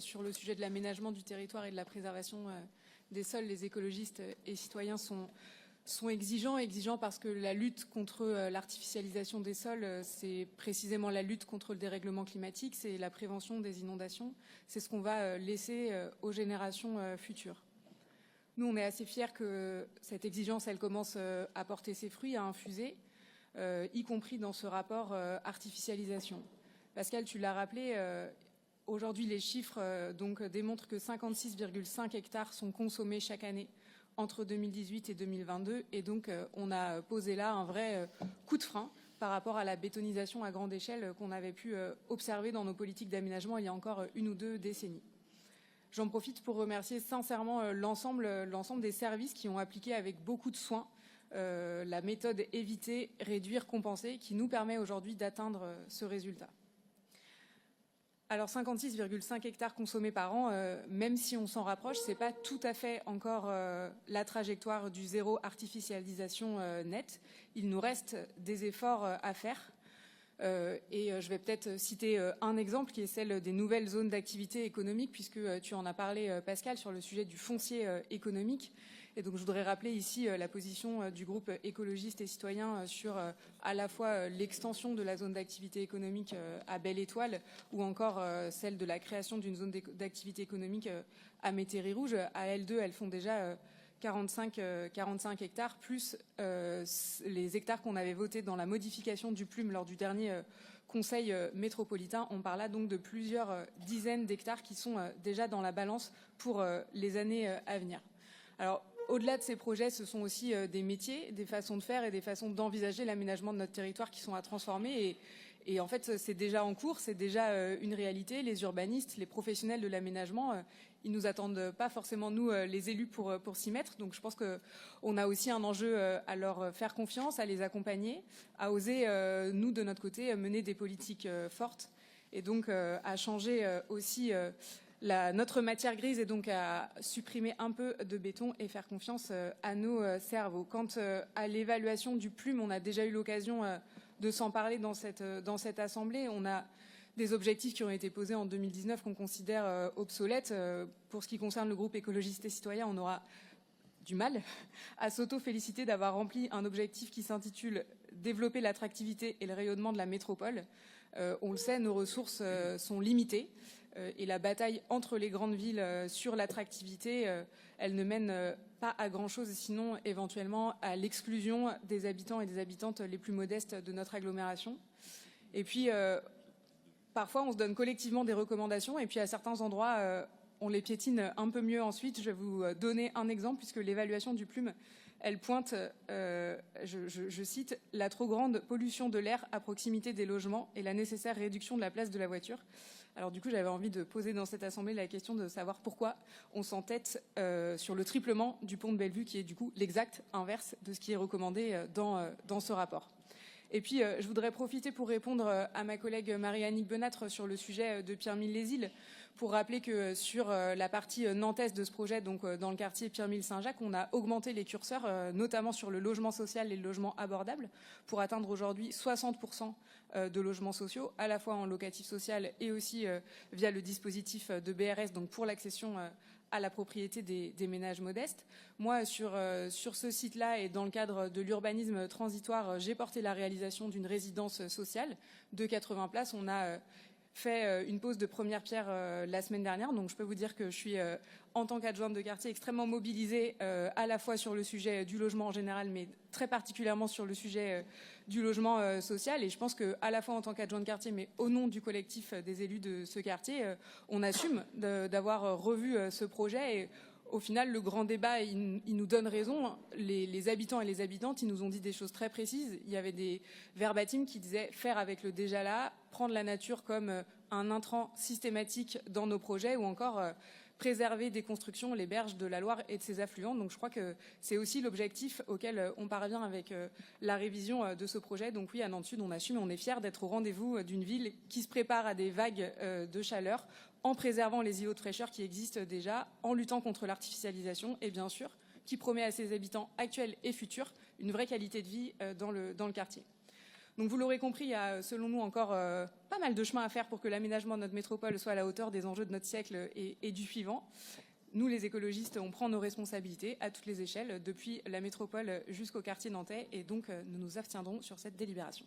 Sur le sujet de l'aménagement du territoire et de la préservation des sols, les écologistes et citoyens sont exigeants parce que la lutte contre l'artificialisation des sols, c'est précisément la lutte contre le dérèglement climatique, c'est la prévention des inondations, c'est ce qu'on va laisser aux générations futures. Nous, on est assez fiers que cette exigence, elle commence à porter ses fruits, à infuser, y compris dans ce rapport artificialisation. Pascal, tu l'as rappelé, aujourd'hui, les chiffres démontrent que 56,5 hectares sont consommés chaque année entre 2018 et 2022. Et donc, on a posé là un vrai coup de frein par rapport à la bétonisation à grande échelle qu'on avait pu observer dans nos politiques d'aménagement il y a encore 1 ou 2 décennies. J'en profite pour remercier sincèrement l'ensemble des services qui ont appliqué avec beaucoup de soin la méthode éviter, réduire, compenser, qui nous permet aujourd'hui d'atteindre ce résultat. Alors 56,5 hectares consommés par an, même si on s'en rapproche, ce n'est pas tout à fait encore la trajectoire du zéro artificialisation net. Il nous reste des efforts à faire. Et je vais peut-être citer un exemple qui est celle des nouvelles zones d'activité économique, puisque tu en as parlé, Pascal, sur le sujet du foncier économique. Et donc je voudrais rappeler ici la position du groupe écologiste et citoyen sur à la fois l'extension de la zone d'activité économique à Belle-Étoile ou encore celle de la création d'une zone d'activité économique à Métairie-Rouge. À L2, elles font déjà 45 hectares, plus les hectares qu'on avait votés dans la modification du PLUM lors du dernier conseil métropolitain. On parle là donc de plusieurs dizaines d'hectares qui sont déjà dans la balance pour les années à venir. Alors, au-delà de ces projets, ce sont aussi des métiers, des façons de faire et des façons d'envisager l'aménagement de notre territoire qui sont à transformer. Et en fait, c'est déjà en cours, c'est déjà une réalité. Les urbanistes, les professionnels de l'aménagement, ils nous attendent pas forcément, nous, les élus, pour s'y mettre. Donc je pense qu'on a aussi un enjeu à leur faire confiance, à les accompagner, à oser, nous, de notre côté, mener des politiques fortes et donc à changer aussi notre matière grise et donc à supprimer un peu de béton et faire confiance à nos cerveaux. Quant à l'évaluation du PLUM, on a déjà eu l'occasion de s'en parler dans cette assemblée. On a des objectifs qui ont été posés en 2019 qu'on considère obsolètes. Pour ce qui concerne le groupe écologiste et citoyen, on aura du mal à s'auto-féliciter d'avoir rempli un objectif qui s'intitule « Développer l'attractivité et le rayonnement de la métropole ». On le sait, nos ressources sont limitées. Et la bataille entre les grandes villes sur l'attractivité, elle ne mène pas à grand-chose, sinon éventuellement à l'exclusion des habitants et des habitantes les plus modestes de notre agglomération. Et puis, parfois, on se donne collectivement des recommandations, et puis à certains endroits, on les piétine un peu mieux ensuite. Je vais vous donner un exemple, puisque l'évaluation du PLUM, elle pointe, je cite, « la trop grande pollution de l'air à proximité des logements et la nécessaire réduction de la place de la voiture ». Alors du coup, j'avais envie de poser dans cette assemblée la question de savoir pourquoi on s'entête sur le triplement du pont de Bellevue, qui est du coup l'exact inverse de ce qui est recommandé dans ce rapport. Et puis, je voudrais profiter pour répondre à ma collègue Marie-Annick Benâtre sur le sujet de Pierremille-les-Îles, pour rappeler que sur la partie nantaise de ce projet, donc dans le quartier Pierremille-Saint-Jacques, on a augmenté les curseurs, notamment sur le logement social et le logement abordable, pour atteindre aujourd'hui 60% de logements sociaux, à la fois en locatif social et aussi via le dispositif de BRS, donc pour l'accession à la propriété des ménages modestes. Moi, sur ce site-là et dans le cadre de l'urbanisme transitoire, j'ai porté la réalisation d'une résidence sociale de 80 places. On a fait une pose de première pierre la semaine dernière. Donc je peux vous dire que je suis, en tant qu'adjointe de quartier, extrêmement mobilisée à la fois sur le sujet du logement en général, mais très particulièrement sur le sujet du logement social. Et je pense qu'à la fois en tant qu'adjointe de quartier, mais au nom du collectif des élus de ce quartier, on assume d'avoir revu ce projet. Et au final, le grand débat, il nous donne raison. Les habitants et les habitantes, ils nous ont dit des choses très précises. Il y avait des verbatims qui disaient faire avec le déjà là, prendre la nature comme un intrant systématique dans nos projets, ou encore préserver des constructions, les berges de la Loire et de ses affluents. Donc je crois que c'est aussi l'objectif auquel on parvient avec la révision de ce projet. Donc oui, à Nantes-Sud, on assume, on est fiers d'être au rendez-vous d'une ville qui se prépare à des vagues de chaleur, en préservant les îlots de fraîcheur qui existent déjà, en luttant contre l'artificialisation et bien sûr, qui promet à ses habitants actuels et futurs une vraie qualité de vie dans le quartier. Donc vous l'aurez compris, il y a selon nous encore pas mal de chemin à faire pour que l'aménagement de notre métropole soit à la hauteur des enjeux de notre siècle et du suivant. Nous, les écologistes, on prend nos responsabilités à toutes les échelles, depuis la métropole jusqu'au quartier nantais, et donc nous nous abstiendrons sur cette délibération.